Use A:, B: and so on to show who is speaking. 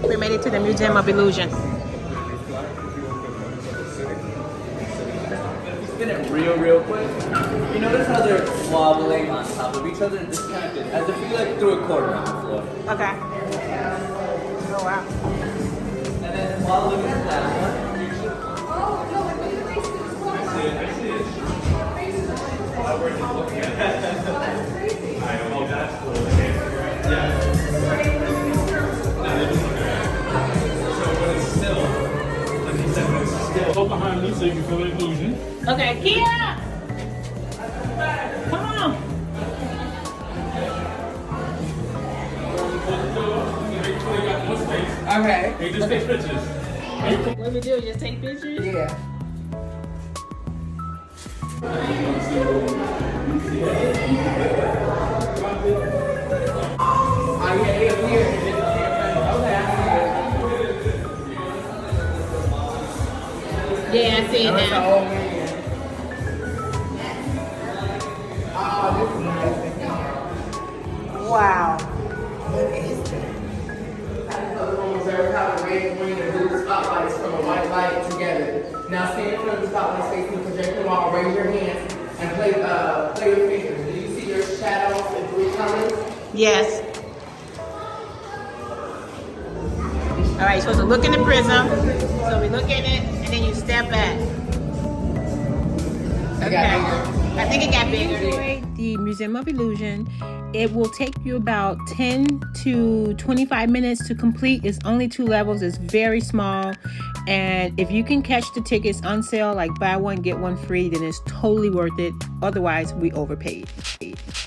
A: We made it to the Museum of Illusion.
B: Spin it real quick. You notice how they're wobbling on top of each other and disconnected, as if you like threw a quarter on the floor.
A: Okay. Oh wow.
B: And then while looking at that one, you should. I see it. We're just looking at it. Oh, that's cool. Yeah. So when it's still, like he said, when it's still.
C: Go behind me so you can feel the illusion.
A: Okay, Kia! Come on!
D: Okay.
C: Hey, just take pictures.
A: What we do? Just take pictures?
D: Yeah. Oh yeah, it's here.
A: Yeah, I see it now.
D: Oh, this is nice.
A: Wow.
D: Red, green, and blue spotlights from a white light together. Now stand in front of the spotlight facing the projector wall, raise your hands, and play your fingers. Do you see your shadows and blue colors?
A: Yes. All right, you're supposed to look in the prism. So we look in it, and then you step back. Okay. I think it got bigger. Enjoy the Museum of Illusion. It will take you about 10 to 25 minutes to complete. It's only 2 levels. It's very small. And if you can catch the tickets on sale, like buy one, get one free, then it's totally worth it. Otherwise, we overpaid.